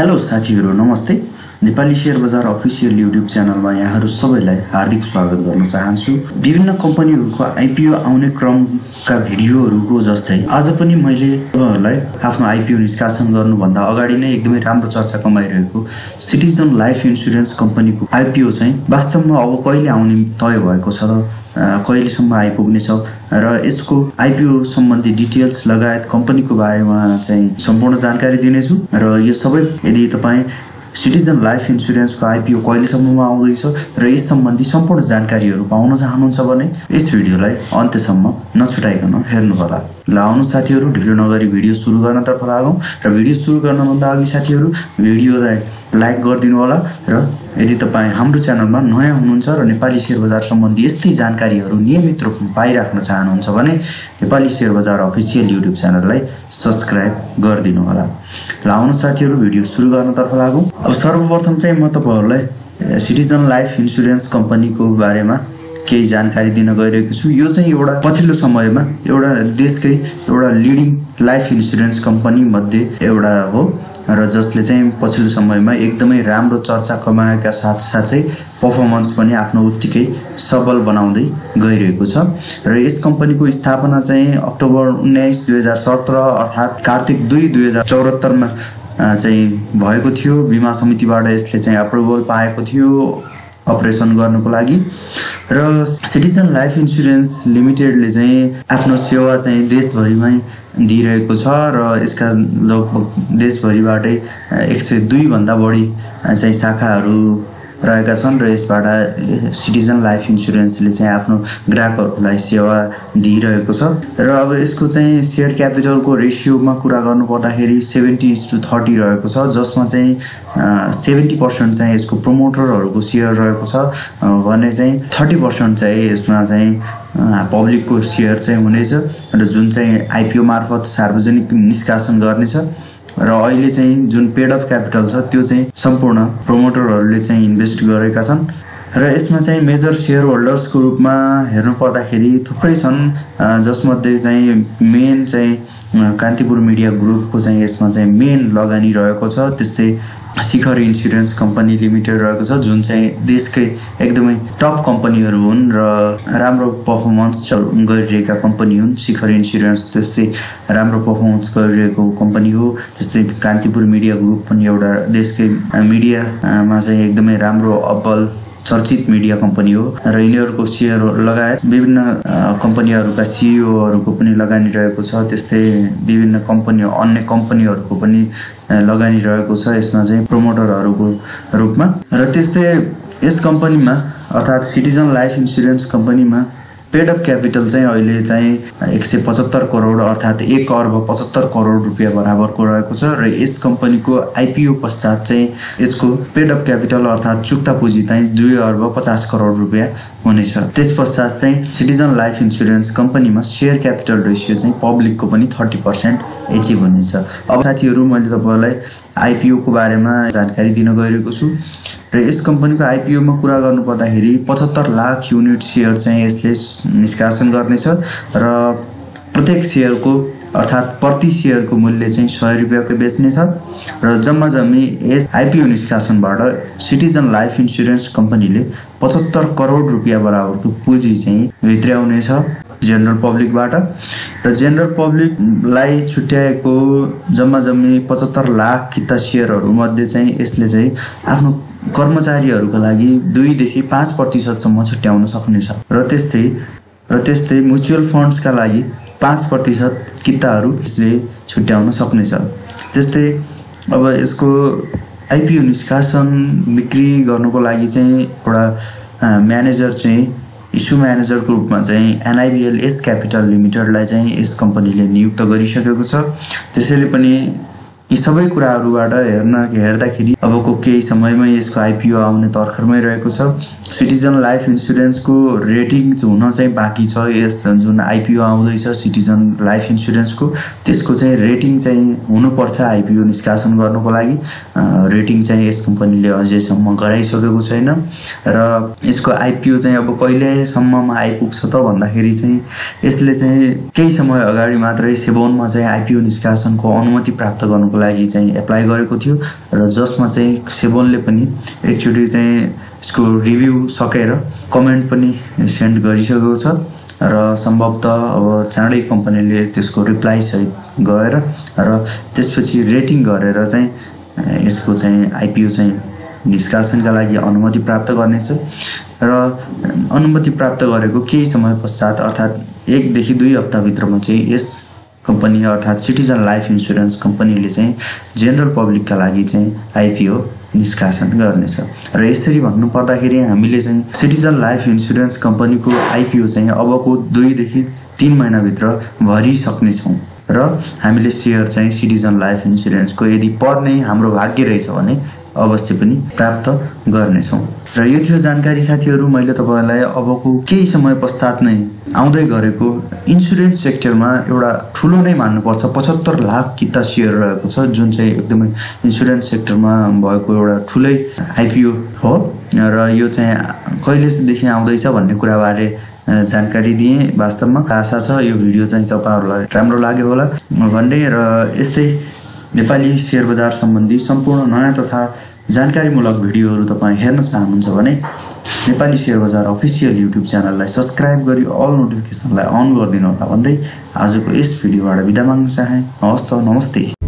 Hello साथीहरु नमस्ते। Nepali share बजार अफिसियल युट्युब च्यानलमा यहाँहरु सबैलाई हार्दिक स्वागत गर्न चाहन्छु। विभिन्न कम्पनीहरुको आईपीओ आउने क्रमका भिडियोहरुको जस्तै आज पनि मैले तपाईहरुलाई आफ्नो आईपीओ निष्कासन गर्नुभन्दा अगाडि नै एकदमै राम्रो चर्चा कमाइरहेको सिटिजन लाइफ इन्स्योरेन्स कम्पनीको आईपीओ चाहिँ वास्तवमा अब कहिले आउने तय भएको छ र कहिलेसम्म आइपुग्ने छ र यसको आईपीओ सम्बन्धी डिटेल्स लगायत कम्पनीको बारेमा चाहिँ सम्पूर्ण जानकारी दिनेछु र यो सबै यदि तपाई सिटिजन लाइफ इन्स्योरेन्सको आईपीओ कहिलेसम्ममा आउँदैछ र यस सम्बन्धी सम्पूर्ण जानकारीहरू पाउन चाहनुहुन्छ भने यस भिडियोलाई अन्त्यसम्म नछुटाइकन हेर्नु होला। ल आउनु साथीहरु ढिलो नगरी भिडियो सुरु गर्नतर्फ लागौं र भिडियो सुरु गर्नभन्दा अघि साथीहरु भिडियोलाई लाइक गरिदिनु होला र यदि तपाई हाम्रो च्यानलमा नयाँ हुनुहुन्छ र नेपाली शेयर बजार सम्बन्धी यस्तै जानकारीहरू नियमित रूपमा पाइराख्न चाहनुहुन्छ भने नेपाली शेयर बजार अफिसियल युट्युब च्यानललाई सब्स्क्राइब गरिदिनु होला। ल आउनु साथीहरु भिडियो सुरु गर्नतर्फ लागौं। अब सर्वप्रथम चाहिँ म तपाईहरुलाई सिटिजन लाइफ इन्स्योरेन्स कम्पनीको बारेमा केही जानकारी दिन गइरहेको छु। यो चाहिँ एउटा पछिल्लो समयमा एउटा देशकै एउटा लिडिङ लाइफ इन्स्योरेन्स कम्पनी मध्ये एउटा हो र जसले चाहिँ पछिल्लो समयमा एकदमै राम्रो चर्चा कमाएका साथसाथै परफर्मेन्स पनि आफ्नो उत्तिकै सबल बनाउँदै गइरहेको छ र यस कम्पनीको स्थापना चाहिँ अक्टोबर 19 2017 अर्थात् कार्तिक 2 2074 मा चाहिँ भएको थियो। बीमा समितिबाट यसले चाहिँ अप्रुभल पाएको थियो अपरेसन गर्नको लागि र सिटिजन लाइफ इन्स्योरेन्स लिमिटेडले चाहिँ आफ्नो सेवा चाहिँ देशभरिमै दिइरहेको छ र यसका लगभग देशभरिबाटै 102 भन्दा बढी चाहिँ शाखाहरू रहेका छन् र यसबाट सिटिजन लाइफ इन्स्योरेन्सले चाहिँ आफ्नो ग्राहकहरूलाई सेवा दिइरहेको छ र अब यसको चाहिँ शेयर क्यापिटलको रेशियोमा कुरा गर्नु पर्दाखेरि 70:30 रहेको छ, जसमा चाहिँ 70% चाहिँ यसको प्रमोटरहरूको शेयर रहेको छ भने चाहिँ 30% चाहिँ यसमा चाहिँ पब्लिकको शेयर चाहिँ हुनेछ र जुन चाहिँ आईपीओ मार्फत सार्वजनिक निष्कासन गर्नेछ र अहिले चाहिँ जुन पेड अफ क्यापिटल छ त्यो चाहिँ सम्पूर्ण प्रमोटरहरूले चाहिँ इन्भेस्ट गरेका छन् र यसमा चाहिँ मेजर शेयर होल्डर्सको रूपमा हेर्नु पर्दाखेरि थुप्रै छन्, जसमध्ये चाहिँ मेन चाहिँ कान्तिपुर मिडिया ग्रुपको चाहिँ यसमा चाहिँ मेन लगानी रहेको छ। त्यस्तै शिखर इन्स्योरेन्स कम्पनी लिमिटेड रहेको छ जुन चाहिँ देशकै एकदमै टप कम्पनीहरू हुन् र राम्रो परफर्मेन्स गरिरहेका कम्पनी हुन्। शिखर इन्स्योरेन्स त्यस्तै राम्रो परफर्मेन्स गरिरहेको कम्पनी हो। त्यस्तै कान्तिपुर मिडिया ग्रुप पनि एउटा देशकै मिडियामा चाहिँ एकदमै राम्रो अब्बल चर्चित मिडिया कम्पनी हो र यिनीहरूको शेयर लगायत विभिन्न कम्पनीहरूका सीईओहरूको पनि लगानी रहेको छ। त्यस्तै विभिन्न अन्य कम्पनीहरूको पनि लगानी रहेको छ यसमा चाहिँ प्रमोटरहरूको रूपमा र त्यस्तै यस कम्पनीमा अर्थात् सिटिजन लाइफ इन्स्योरेन्स कम्पनीमा पेड अफ क्यापिटल चाहिँ अहिले चाहिँ 175 करोड अर्थात् 1,75 करोड रुपैयाँ बराबरको रहेको छ र यस कम्पनीको आईपीओ पश्चात चाहिँ यसको पेड अफ क्यापिटल अर्थात् चुक्ता पुँजी चाहिँ 2,50 करोड रुपैयाँ हुनेछ। त्यसपश्चात चाहिँ सिटिजन लाइफ इन्स्योरेन्स कम्पनीमा शेयर क्यापिटल रेशियो चाहिँ पब्लिकको पनि 30% एचिभ हुनेछ। अब साथीहरु मैले तपाईहरुलाई आईपीओ को बारेमा जानकारी दिन गइरहेको छु र यस कम्पनीको आईपीओ मा कुरा गर्नु पर्दाखेरि 75 लाख युनिट शेयर चाहिँ यसले निष्कासन गर्नेछ र प्रत्येक शेयरको अर्थात् प्रति शेयरको मूल्य चाहिँ 100 रुपैयाँको बेच्नेछ र जम्मा-जम्मी यस आईपीओ निष्कासनबाट सिटिजन लाइफ इन्स्योरेन्स कम्पनीले 75 करोड रुपैयाँ बराबरको पुँजी चाहिँ भित्र्याउनेछ जनरल पब्लिकबाट र जनरल पब्लिकलाई छुट्याएको जम्मा-जम्मी 75 लाख किता शेयरहरू मध्ये चाहिँ यसले चाहिँ आफ्नो कर्मचारीहरूको लागि 2 देखि 5% सम्म छुट्याउन सक्नेछ र त्यस्तै म्युचुअल फन्ड्सका लागि 5% किताहरू यसले छुट्याउन सक्नेछ। त्यस्तै अब यसको आईपीओ निष्कासन बिक्री गर्नको लागि चाहिँ एउटा म्यानेजर चाहिँ इस्यु म्यानेजरको रूपमा चाहिँ एनआईबीएल एस क्यापिटल लिमिटेडलाई चाहिँ यस कम्पनीले नियुक्त गरिसकेको छ। त्यसैले पनि यी सबै कुराहरूबाट हेर्दाखेरि अबको केही समयमै यसको आईपीओ आउने तर्खरमै रहेको छ। सिटिजन लाइफ इन्स्योरेन्सको रेटिङ हुन चाहिँ बाँकी छ। यस जुन आईपीओ आउँदैछ सिटिजन लाइफ इन्स्योरेन्सको त्यसको चाहिँ रेटिङ चाहिँ हुनुपर्छ आईपीओ निष्कासन गर्नको लागि। रेटिङ चाहिँ यस कम्पनीले अझैसम्म गराइसकेको छैन र यसको आईपीओ चाहिँ अब कहिलेसम्ममा आइपुग्छ त भन्दाखेरि चाहिँ यसले चाहिँ केही समय अगाडि मात्रै सेबोनमा चाहिँ आईपीओ निष्कासनको अनुमति प्राप्त गर्नको लागि चाहिँ एप्लाई गरेको थियो र जसमा चाहिँ सेबोनले पनि एकचोटि चाहिँ यसको रिभ्यू सकेर कमेन्ट पनि सेन्ड गरिसकेको छ र सम्भवतः अब चाँडै कम्पनीले त्यसको रिप्लाई सहित गएर र त्यसपछि रेटिङ गरेर चाहिँ यसको चाहिँ आइपिओ चाहिँ निष्कासनका लागि अनुमति प्राप्त गर्नेछ र अनुमति प्राप्त गरेको केही समय पश्चात अर्थात् 1 देखि 2 हप्ताभित्रमा चाहिँ यस कम्पनी अर्थात् सिटिजन लाइफ इन्स्योरेन्स कम्पनीले चाहिँ जेनरल पब्लिकका लागि चाहिँ आइपिओ निष्कासन गर्नेछ र यसरी भन्नु पर्दाखेरि हामीले चाहिँ सिटिजन लाइफ इन्स्योरेन्स कम्पनीको आइपिओ चाहिँ अबको 2 देखि 3 महिनाभित्र भरिसक्ने छौँ र हामीले सेयर चाहिँ सिटिजन लाइफ इन्स्योरेन्सको यदि पढ्ने हाम्रो भाग्य रहेछ भने अवश्य पनि प्राप्त गर्नेछौँ र यो थियो जानकारी साथीहरू। मैले तपाईहरुलाई अबको केही समय पश्चात नै आउँदै गरेको इन्स्योरेन्स सेक्टरमा एउटा ठुलो नै मान्नुपर्छ 75 लाख किता सेयर रहेको छ जुन चाहिँ एकदमै इन्स्योरेन्स सेक्टरमा भएको एउटा ठुलै आइपिओ हो र यो चाहिँ कहिलेदेखि आउँदैछ भन्ने कुराबारे जानकारी दिए। वास्तवमा आशा छ यो भिडियो चाहिँ तपाईहरुलाई राम्रो लाग्यो होला भन्दै र यस्तै नेपाली शेयर बजार सम्बन्धी सम्पूर्ण नयाँ तथा जानकारीमूलक भिडियोहरू तपाई हेर्न चाहनुहुन्छ भने नेपाली शेयर बजार अफिसियल युट्युब च्यानललाई सब्स्क्राइब गरी अल नोटिफिकेसनलाई अन गरिदिनु होला भन्दै आजको यस भिडियोबाट बिदा माग्न चाहे। हवस् त, नमस्ते।